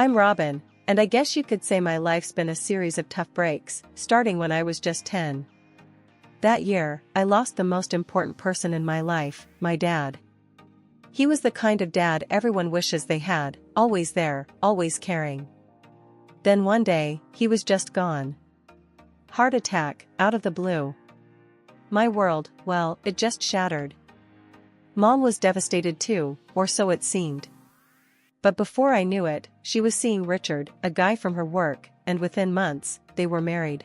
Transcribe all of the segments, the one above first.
I'm Robin, and I guess you could say my life's been a series of tough breaks, starting when I was just 10. That year, I lost the most important person in my life, my dad. He was the kind of dad everyone wishes they had, always there, always caring. Then one day, he was just gone. Heart attack, out of the blue. My world, well, it just shattered. Mom was devastated too, or so it seemed. But before I knew it, she was seeing Richard, a guy from her work, and within months, they were married.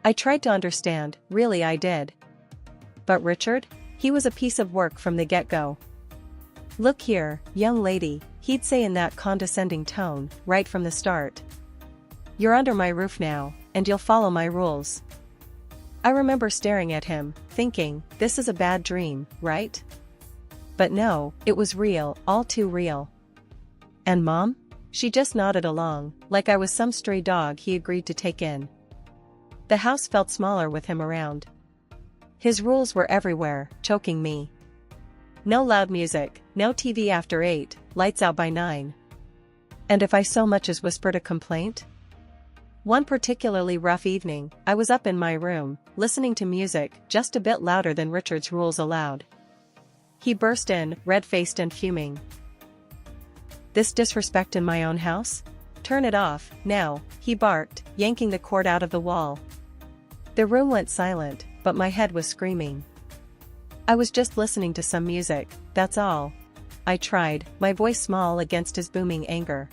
I tried to understand, really I did. But Richard? He was a piece of work from the get-go. Look here, young lady, he'd say in that condescending tone, right from the start. You're under my roof now, and you'll follow my rules. I remember staring at him, thinking, this is a bad dream, right? But no, it was real, all too real. And Mom? She just nodded along, like I was some stray dog he agreed to take in. The house felt smaller with him around. His rules were everywhere, choking me. No loud music, no TV after 8, lights out by 9. And if I so much as whispered a complaint? One particularly rough evening, I was up in my room, listening to music just a bit louder than Richard's rules allowed. He burst in, red-faced and fuming. This disrespect in my own house? Turn it off, now, he barked, yanking the cord out of the wall. The room went silent, but my head was screaming. I was just listening to some music, that's all. I tried, my voice small against his booming anger.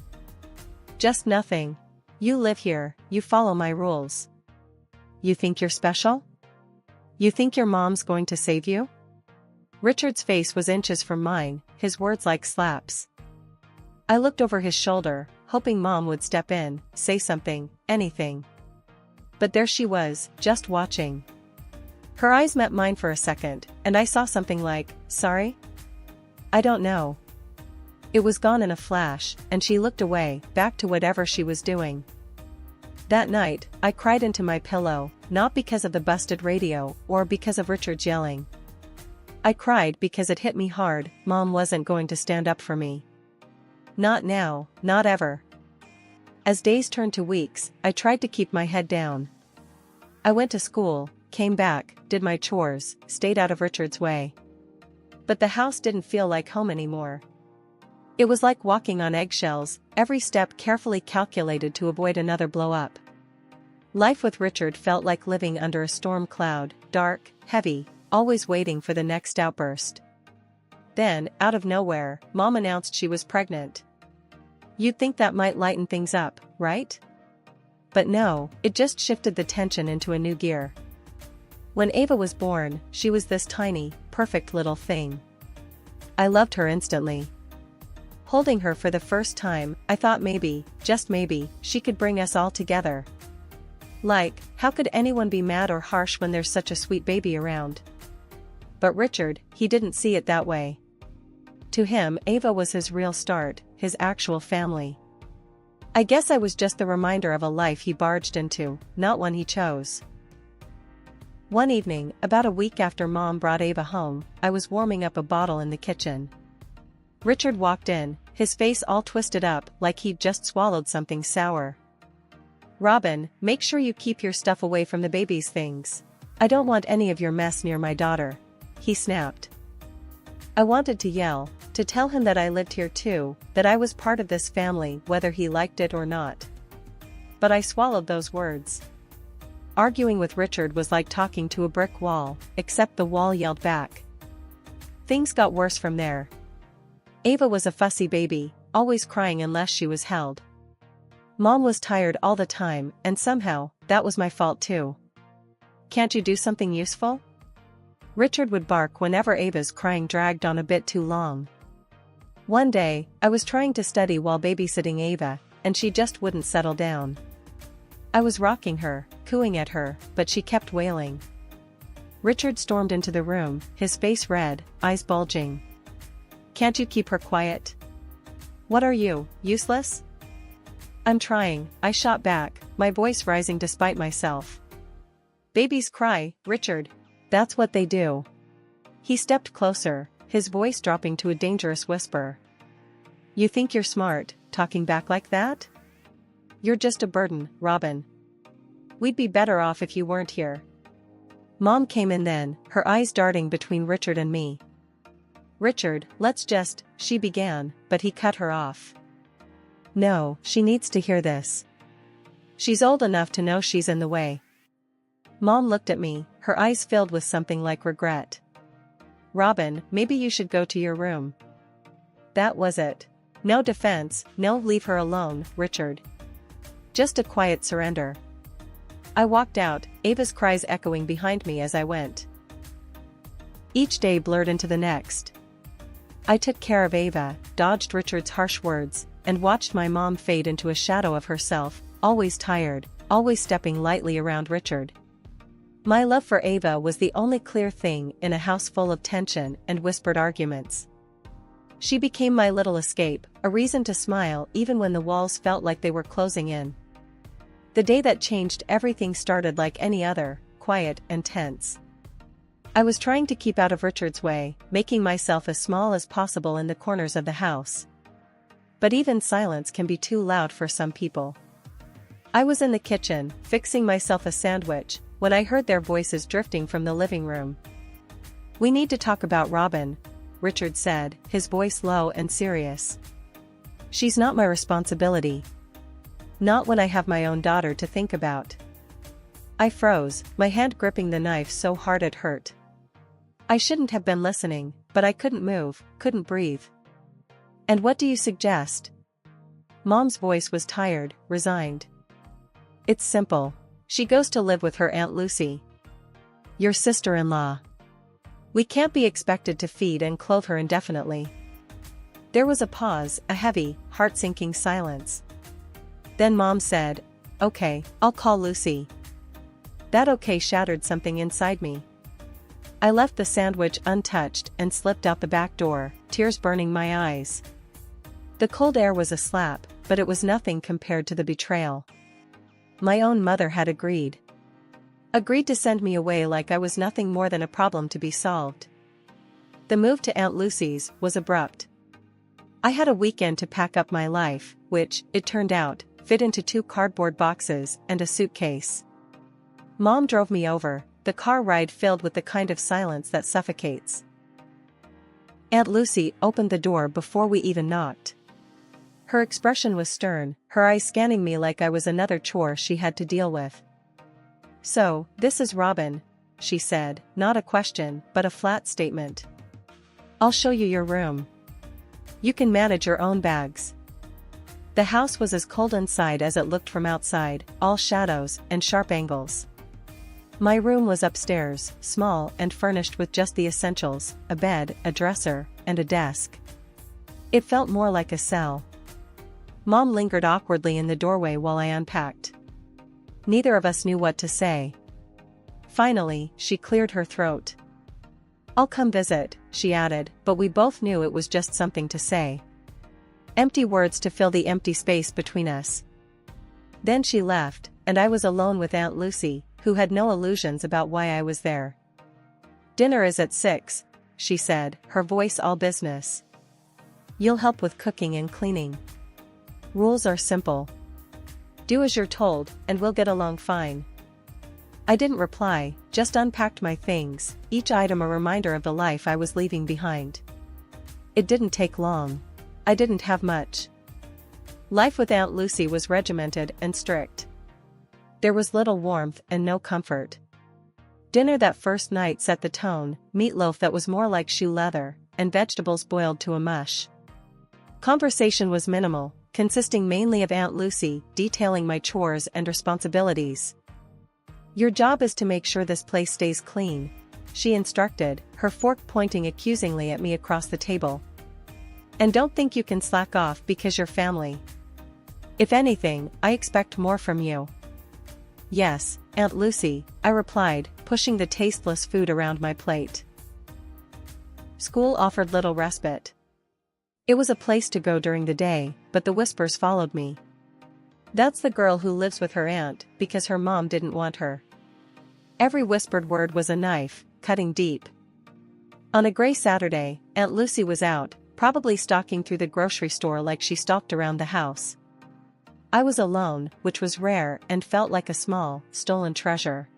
Just nothing. You live here, you follow my rules. You think you're special? You think your mom's going to save you? Richard's face was inches from mine, his words like slaps. I looked over his shoulder, hoping Mom would step in, say something, anything. But there she was, just watching. Her eyes met mine for a second, and I saw something like, sorry? I don't know. It was gone in a flash, and she looked away, back to whatever she was doing. That night, I cried into my pillow, not because of the busted radio, or because of Richard's yelling. I cried because it hit me hard, Mom wasn't going to stand up for me. Not now, not ever. As days turned to weeks, I tried to keep my head down. I went to school, came back, did my chores, stayed out of Richard's way. But the house didn't feel like home anymore. It was like walking on eggshells, every step carefully calculated to avoid another blow-up. Life with Richard felt like living under a storm cloud, dark, heavy, always waiting for the next outburst. Then, out of nowhere, Mom announced she was pregnant. You'd think that might lighten things up, right? But no, it just shifted the tension into a new gear. When Ava was born, she was this tiny, perfect little thing. I loved her instantly. Holding her for the first time, I thought maybe, just maybe, she could bring us all together. Like, how could anyone be mad or harsh when there's such a sweet baby around? But Richard, he didn't see it that way. To him, Ava was his real start, his actual family. I guess I was just the reminder of a life he barged into, not one he chose. One evening, about a week after Mom brought Ava home, I was warming up a bottle in the kitchen. Richard walked in, his face all twisted up like he'd just swallowed something sour. Robin, make sure you keep your stuff away from the baby's things. I don't want any of your mess near my daughter, he snapped. I wanted to yell, to tell him that I lived here too, that I was part of this family whether he liked it or not. But I swallowed those words. Arguing with Richard was like talking to a brick wall, except the wall yelled back. Things got worse from there. Ava was a fussy baby, always crying unless she was held. Mom was tired all the time, and somehow, that was my fault too. Can't you do something useful? Richard would bark whenever Ava's crying dragged on a bit too long. One day, I was trying to study while babysitting Ava, and she just wouldn't settle down. I was rocking her, cooing at her, but she kept wailing. Richard stormed into the room, his face red, eyes bulging. Can't you keep her quiet? What are you, useless? I'm trying, I shot back, my voice rising despite myself. Babies cry, Richard. That's what they do. He stepped closer, his voice dropping to a dangerous whisper. You think you're smart, talking back like that? You're just a burden, Robin. We'd be better off if you weren't here. Mom came in then, her eyes darting between Richard and me. Richard, she began, but he cut her off. No, she needs to hear this. She's old enough to know she's in the way. Mom looked at me, her eyes filled with something like regret. Robin, maybe you should go to your room. That was it. No defense, no leave her alone, Richard. Just a quiet surrender. I walked out, Ava's cries echoing behind me as I went. Each day blurred into the next. I took care of Ava, dodged Richard's harsh words, and watched my mom fade into a shadow of herself, always tired, always stepping lightly around Richard. My love for Ava was the only clear thing in a house full of tension and whispered arguments. She became my little escape, a reason to smile even when the walls felt like they were closing in. The day that changed everything started like any other, quiet and tense. I was trying to keep out of Richard's way, making myself as small as possible in the corners of the house. But even silence can be too loud for some people. I was in the kitchen, fixing myself a sandwich, when I heard their voices drifting from the living room. We need to talk about Robin, Richard said, his voice low and serious. She's not my responsibility. Not when I have my own daughter to think about. I froze, my hand gripping the knife so hard it hurt. I shouldn't have been listening, but I couldn't move, couldn't breathe. And what do you suggest? Mom's voice was tired, resigned. It's simple. She goes to live with her Aunt Lucy. Your sister-in-law. We can't be expected to feed and clothe her indefinitely. There was a pause, a heavy, heart-sinking silence. Then Mom said, "Okay, I'll call Lucy." That okay shattered something inside me. I left the sandwich untouched and slipped out the back door, tears burning my eyes. The cold air was a slap, but it was nothing compared to the betrayal. My own mother had agreed to send me away like I was nothing more than a problem to be solved. The move to Aunt Lucy's was abrupt. I had a weekend to pack up my life, which, it turned out, fit into 2 cardboard boxes and a suitcase. Mom drove me over, the car ride filled with the kind of silence that suffocates. Aunt Lucy opened the door before we even knocked. Her expression was stern, her eyes scanning me like I was another chore she had to deal with. "So, this is Robin," she said, not a question, but a flat statement. "I'll show you your room. You can manage your own bags." The house was as cold inside as it looked from outside, all shadows and sharp angles. My room was upstairs, small and furnished with just the essentials, a bed, a dresser, and a desk. It felt more like a cell. Mom lingered awkwardly in the doorway while I unpacked. Neither of us knew what to say. Finally, she cleared her throat. "I'll come visit," she added, but we both knew it was just something to say. Empty words to fill the empty space between us. Then she left, and I was alone with Aunt Lucy, who had no illusions about why I was there. "Dinner is at 6, she said, her voice all business. "You'll help with cooking and cleaning. Rules are simple. Do as you're told, and we'll get along fine." I didn't reply, just unpacked my things, each item a reminder of the life I was leaving behind. It didn't take long. I didn't have much. Life with Aunt Lucy was regimented and strict. There was little warmth and no comfort. Dinner that first night set the tone, meatloaf that was more like shoe leather, and vegetables boiled to a mush. Conversation was minimal, consisting mainly of Aunt Lucy detailing my chores and responsibilities. "Your job is to make sure this place stays clean," she instructed, her fork pointing accusingly at me across the table. "And don't think you can slack off because you're family. If anything, I expect more from you." "Yes, Aunt Lucy," I replied, pushing the tasteless food around my plate. School offered little respite. It was a place to go during the day, but the whispers followed me. "That's the girl who lives with her aunt because her mom didn't want her." Every whispered word was a knife, cutting deep. On a gray Saturday, Aunt Lucy was out, probably stalking through the grocery store like she stalked around the house. I was alone, which was rare and felt like a small, stolen treasure.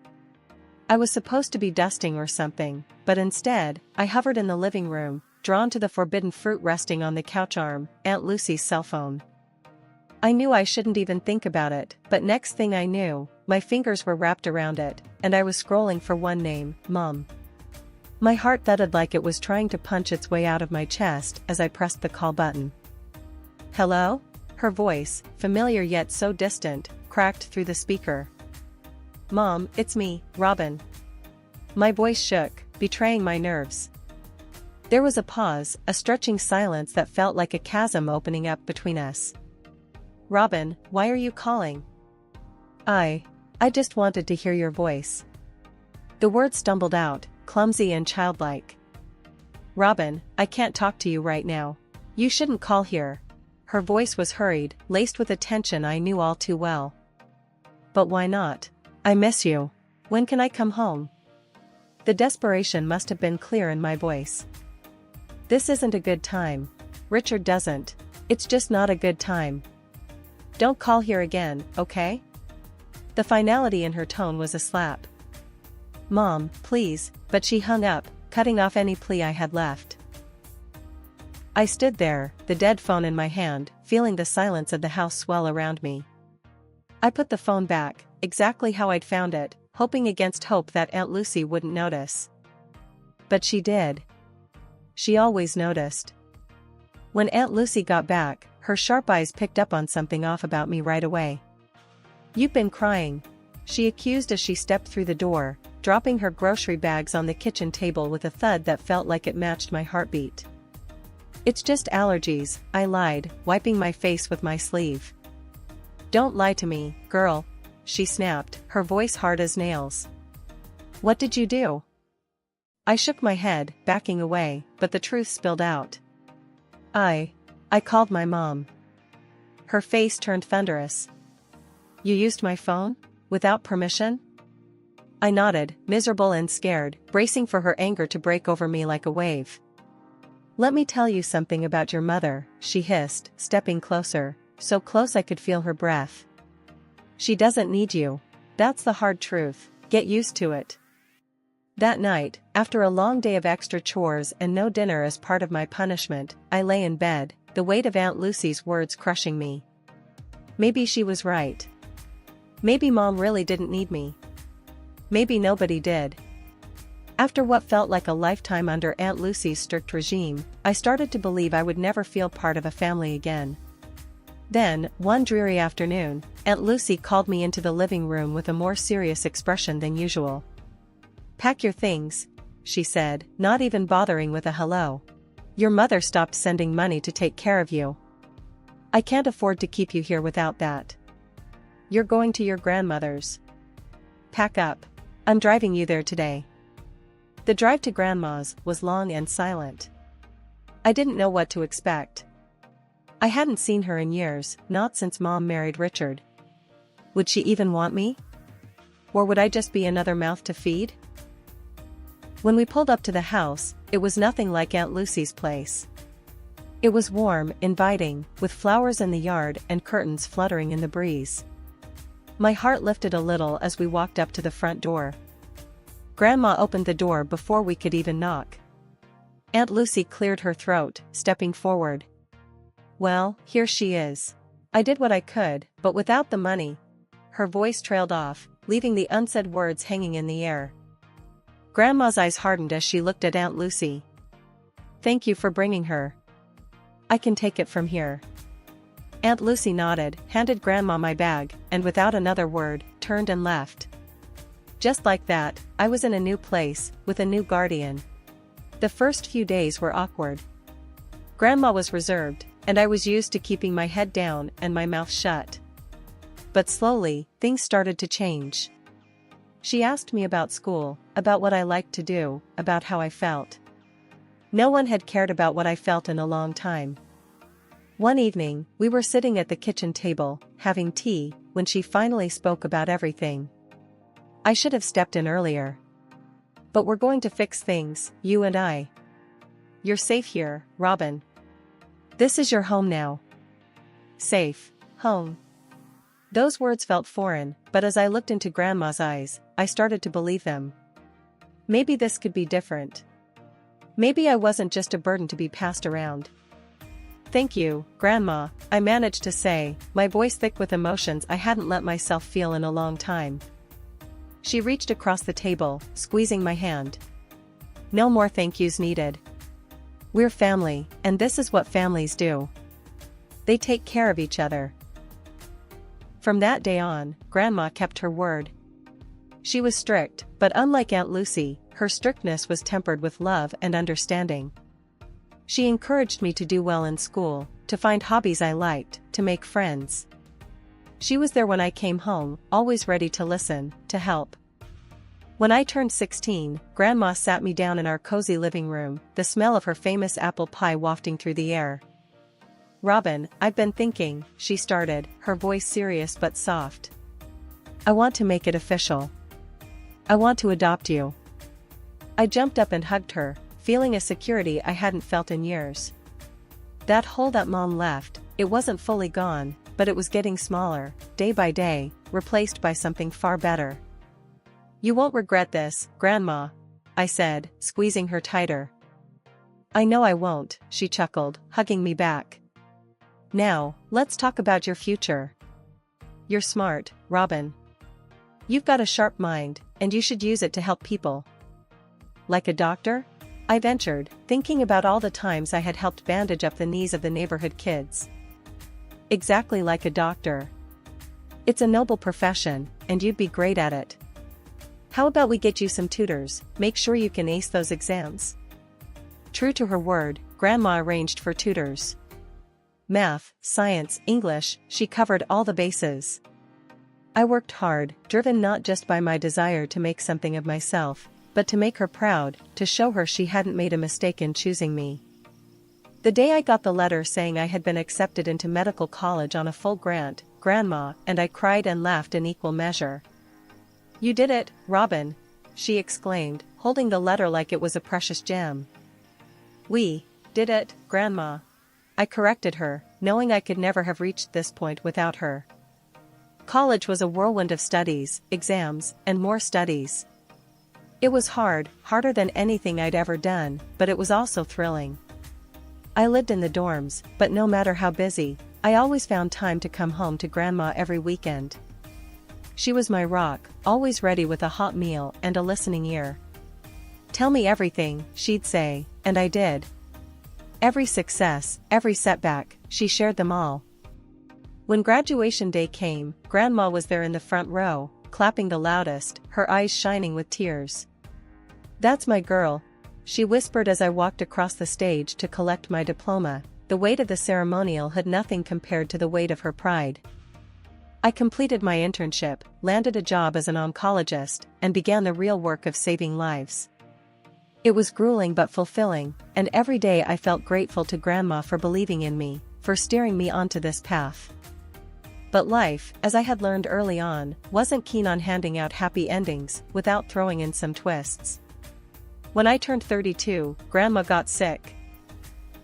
I was supposed to be dusting or something, but instead, I hovered in the living room, drawn to the forbidden fruit resting on the couch arm, Aunt Lucy's cell phone. I knew I shouldn't even think about it, but next thing I knew, my fingers were wrapped around it, and I was scrolling for one name, Mom. My heart thudded like it was trying to punch its way out of my chest as I pressed the call button. "Hello?" Her voice, familiar yet so distant, cracked through the speaker. "Mom, it's me, Robin." My voice shook, betraying my nerves. There was a pause, a stretching silence that felt like a chasm opening up between us. "Robin, why are you calling?" I just wanted to hear your voice." The words stumbled out, clumsy and childlike. "Robin, I can't talk to you right now. You shouldn't call here." Her voice was hurried, laced with a tension I knew all too well. "But why not? I miss you. When can I come home?" The desperation must have been clear in my voice. "This isn't a good time. Richard doesn't. It's just not a good time. Don't call here again, okay?" The finality in her tone was a slap. "Mom, please," but she hung up, cutting off any plea I had left. I stood there, the dead phone in my hand, feeling the silence of the house swell around me. I put the phone back, exactly how I'd found it, hoping against hope that Aunt Lucy wouldn't notice. But she did. She always noticed. When Aunt Lucy got back, her sharp eyes picked up on something off about me right away. "You've been crying," she accused as she stepped through the door, dropping her grocery bags on the kitchen table with a thud that felt like it matched my heartbeat. "It's just allergies," I lied, wiping my face with my sleeve. "Don't lie to me, girl," she snapped, her voice hard as nails. "What did you do?" I shook my head, backing away, but the truth spilled out. I called my mom." Her face turned thunderous. "You used my phone? Without permission?" I nodded, miserable and scared, bracing for her anger to break over me like a wave. "Let me tell you something about your mother," she hissed, stepping closer, so close I could feel her breath. "She doesn't need you. That's the hard truth. Get used to it." That night, after a long day of extra chores and no dinner as part of my punishment, I lay in bed, the weight of Aunt Lucy's words crushing me. Maybe she was right. Maybe Mom really didn't need me. Maybe nobody did. After what felt like a lifetime under Aunt Lucy's strict regime, I started to believe I would never feel part of a family again. Then, one dreary afternoon, Aunt Lucy called me into the living room with a more serious expression than usual. "Pack your things," she said, not even bothering with a hello. "Your mother stopped sending money to take care of you. I can't afford to keep you here without that. You're going to your grandmother's. Pack up. I'm driving you there today." The drive to Grandma's was long and silent. I didn't know what to expect. I hadn't seen her in years, not since Mom married Richard. Would she even want me? Or would I just be another mouth to feed? When we pulled up to the house, it was nothing like Aunt Lucy's place. It was warm, inviting, with flowers in the yard and curtains fluttering in the breeze. My heart lifted a little as we walked up to the front door. Grandma opened the door before we could even knock. Aunt Lucy cleared her throat, stepping forward. "Well, here she is. I did what I could, but without the money." Her voice trailed off, leaving the unsaid words hanging in the air. Grandma's eyes hardened as she looked at Aunt Lucy. "Thank you for bringing her. I can take it from here." Aunt Lucy nodded, handed Grandma my bag, and without another word, turned and left. Just like that, I was in a new place, with a new guardian. The first few days were awkward. Grandma was reserved, and I was used to keeping my head down and my mouth shut. But slowly, things started to change. She asked me about school, about what I liked to do, about how I felt. No one had cared about what I felt in a long time. One evening, we were sitting at the kitchen table, having tea, when she finally spoke about everything. I should have stepped in earlier. "But we're going to fix things, you and I. You're safe here, Robin. This is your home now. Safe, home. Those words felt foreign, but as I looked into Grandma's eyes, I started to believe them. Maybe this could be different. Maybe I wasn't just a burden to be passed around. Thank you, Grandma, I managed to say, my voice thick with emotions I hadn't let myself feel in a long time. She reached across the table, squeezing my hand. No more thank yous needed. We're family, and this is what families do. They take care of each other. From that day on, Grandma kept her word. She was strict, but unlike Aunt Lucy, her strictness was tempered with love and understanding. She encouraged me to do well in school, to find hobbies I liked, to make friends. She was there when I came home, always ready to listen, to help. When I turned 16, Grandma sat me down in our cozy living room, the smell of her famous apple pie wafting through the air. Robin, I've been thinking, she started, her voice serious but soft. I want to make it official. I want to adopt you. I jumped up and hugged her, feeling a security I hadn't felt in years. That hole that Mom left, it wasn't fully gone, but it was getting smaller, day by day, replaced by something far better. You won't regret this, Grandma, I said, squeezing her tighter. I know I won't, she chuckled, hugging me back. Now, let's talk about your future. You're smart, Robin. You've got a sharp mind, and you should use it to help people. Like a doctor? I ventured, thinking about all the times I had helped bandage up the knees of the neighborhood kids. Exactly like a doctor. It's a noble profession, and you'd be great at it. How about we get you some tutors, make sure you can ace those exams? True to her word, Grandma arranged for tutors. Math, science, English, she covered all the bases. I worked hard, driven not just by my desire to make something of myself, but to make her proud, to show her she hadn't made a mistake in choosing me. The day I got the letter saying I had been accepted into medical college on a full grant, Grandma and I cried and laughed in equal measure. You did it, Robin, she exclaimed, holding the letter like it was a precious gem. We did it, Grandma. I corrected her, knowing I could never have reached this point without her. College was a whirlwind of studies, exams, and more studies. It was hard, harder than anything I'd ever done, but it was also thrilling. I lived in the dorms, but no matter how busy, I always found time to come home to Grandma every weekend. She was my rock, always ready with a hot meal and a listening ear. Tell me everything, she'd say, and I did. Every success, every setback, she shared them all. When graduation day came, Grandma was there in the front row, clapping the loudest, her eyes shining with tears. That's my girl, she whispered as I walked across the stage to collect my diploma. The weight of the ceremonial had nothing compared to the weight of her pride. I completed my internship, landed a job as an oncologist, and began the real work of saving lives. It was grueling but fulfilling, and every day I felt grateful to Grandma for believing in me, for steering me onto this path. But life, as I had learned early on, wasn't keen on handing out happy endings without throwing in some twists. When I turned 32, Grandma got sick.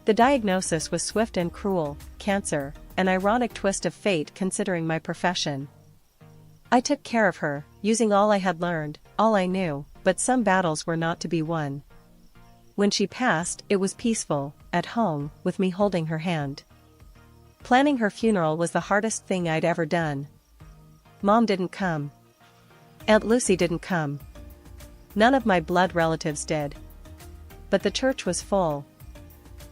The diagnosis was swift and cruel, cancer, an ironic twist of fate considering my profession. I took care of her, using all I had learned, all I knew, but some battles were not to be won. When she passed, it was peaceful, at home, with me holding her hand. Planning her funeral was the hardest thing I'd ever done. Mom didn't come. Aunt Lucy didn't come. None of my blood relatives did. But the church was full.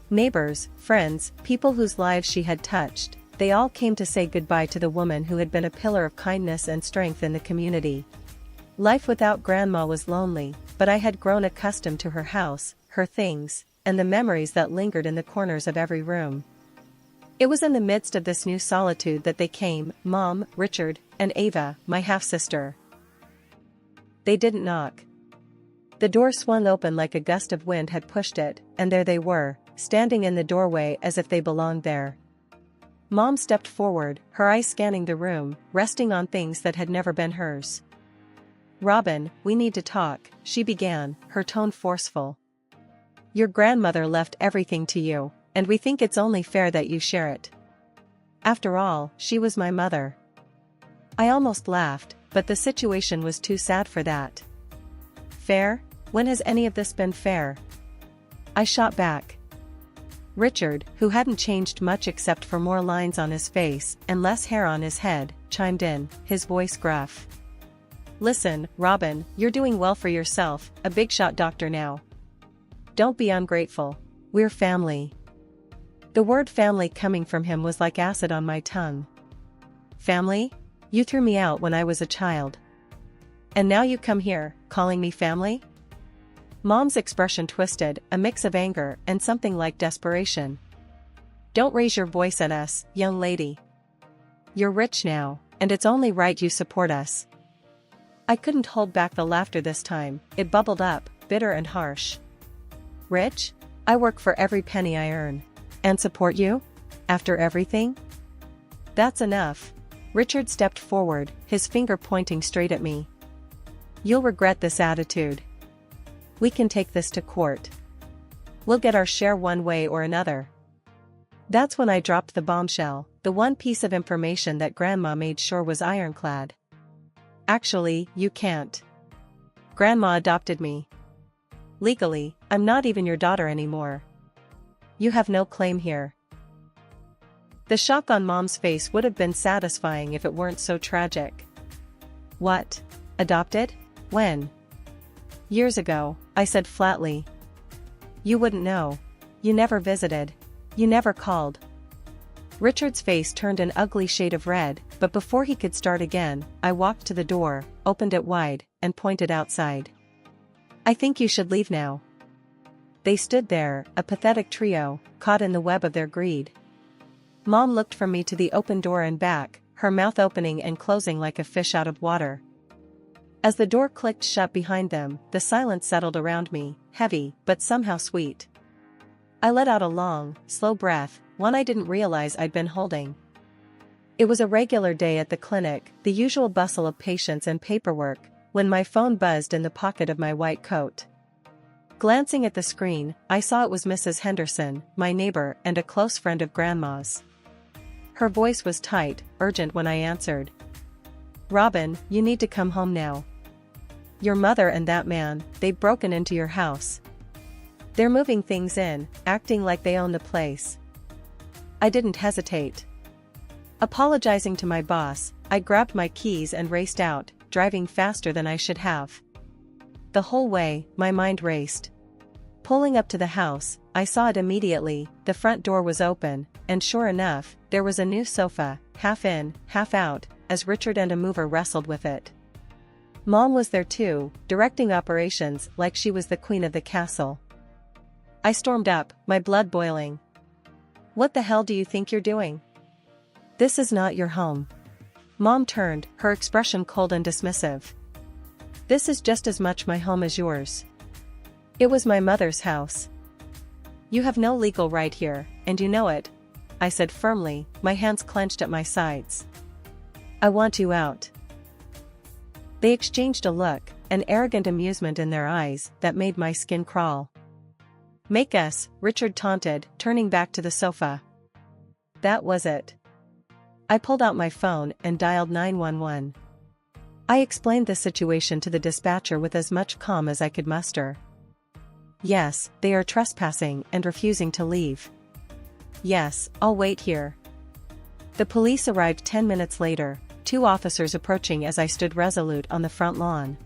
Neighbors, friends, people whose lives she had touched, they all came to say goodbye to the woman who had been a pillar of kindness and strength in the community. Life without Grandma was lonely, but I had grown accustomed to her house, her things, and the memories that lingered in the corners of every room. It was in the midst of this new solitude that they came, Mom, Richard, and Ava, my half-sister. They didn't knock. The door swung open like a gust of wind had pushed it, and there they were, standing in the doorway as if they belonged there. Mom stepped forward, her eyes scanning the room, resting on things that had never been hers. Robin, we need to talk, she began, her tone forceful. Your grandmother left everything to you, and we think it's only fair that you share it. After all, she was my mother. I almost laughed, but the situation was too sad for that. Fair? When has any of this been fair? I shot back. Richard, who hadn't changed much except for more lines on his face and less hair on his head, chimed in, his voice gruff. Listen, Robin, you're doing well for yourself, a big-shot doctor now. Don't be ungrateful. We're family. The word family coming from him was like acid on my tongue. Family? You threw me out when I was a child. And now you come here, calling me family? Mom's expression twisted, a mix of anger and something like desperation. Don't raise your voice at us, young lady. You're rich now, and it's only right you support us. I couldn't hold back the laughter this time, it bubbled up, bitter and harsh. Rich? I work for every penny I earn. And support you? After everything? That's enough. Richard stepped forward, his finger pointing straight at me. You'll regret this attitude. We can take this to court. We'll get our share one way or another. That's when I dropped the bombshell, the one piece of information that Grandma made sure was ironclad. Actually, you can't. Grandma adopted me. Legally, I'm not even your daughter anymore. You have no claim here. The shock on Mom's face would have been satisfying if it weren't so tragic. What? Adopted? When? Years ago, I said flatly. You wouldn't know. You never visited. You never called. Richard's face turned an ugly shade of red, but before he could start again, I walked to the door, opened it wide, and pointed outside. I think you should leave now. They stood there, a pathetic trio, caught in the web of their greed. Mom looked from me to the open door and back, her mouth opening and closing like a fish out of water. As the door clicked shut behind them, the silence settled around me, heavy, but somehow sweet. I let out a long, slow breath, one I didn't realize I'd been holding. It was a regular day at the clinic, the usual bustle of patients and paperwork, when my phone buzzed in the pocket of my white coat. Glancing at the screen, I saw it was Mrs. Henderson, my neighbor and a close friend of Grandma's. Her voice was tight, urgent when I answered. Robin, you need to come home now. Your mother and that man, they've broken into your house. They're moving things in, acting like they own the place. I didn't hesitate. Apologizing to my boss, I grabbed my keys and raced out, driving faster than I should have. The whole way, my mind raced. Pulling up to the house, I saw it immediately, the front door was open, and sure enough, there was a new sofa, half in, half out, as Richard and a mover wrestled with it. Mom was there too, directing operations like she was the queen of the castle. I stormed up, my blood boiling. What the hell do you think you're doing? This is not your home. Mom turned, her expression cold and dismissive. This is just as much my home as yours. It was my mother's house. You have no legal right here, and you know it, I said firmly, my hands clenched at my sides. I want you out. They exchanged a look, an arrogant amusement in their eyes that made my skin crawl. Make us, Richard taunted, turning back to the sofa. That was it. I pulled out my phone and dialed 911. I explained the situation to the dispatcher with as much calm as I could muster. Yes, they are trespassing and refusing to leave. Yes, I'll wait here. The police arrived 10 minutes later, 2 officers approaching as I stood resolute on the front lawn.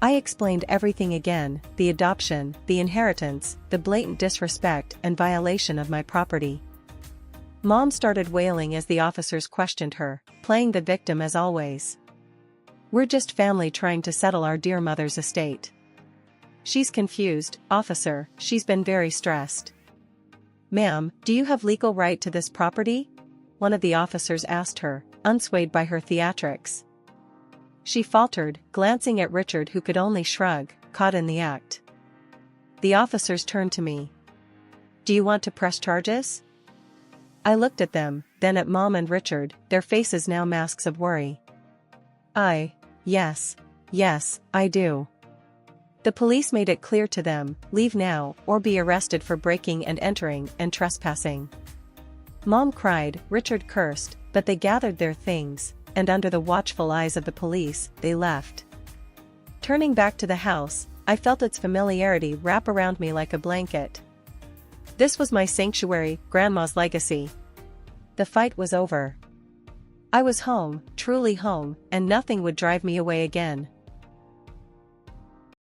I explained everything again, the adoption, the inheritance, the blatant disrespect and violation of my property. Mom started wailing as the officers questioned her, playing the victim as always. We're just family trying to settle our dear mother's estate. She's confused, officer, she's been very stressed. Ma'am, do you have legal right to this property? One of the officers asked her, unswayed by her theatrics. She faltered, glancing at Richard who could only shrug, caught in the act. The officers turned to me. Do you want to press charges? I looked at them, then at Mom and Richard, their faces now masks of worry. Yes, I do. The police made it clear to them, leave now, or be arrested for breaking and entering and trespassing. Mom cried, Richard cursed, but they gathered their things, and under the watchful eyes of the police, they left. Turning back to the house, I felt its familiarity wrap around me like a blanket. This was my sanctuary, Grandma's legacy. The fight was over. I was home, truly home, and nothing would drive me away again.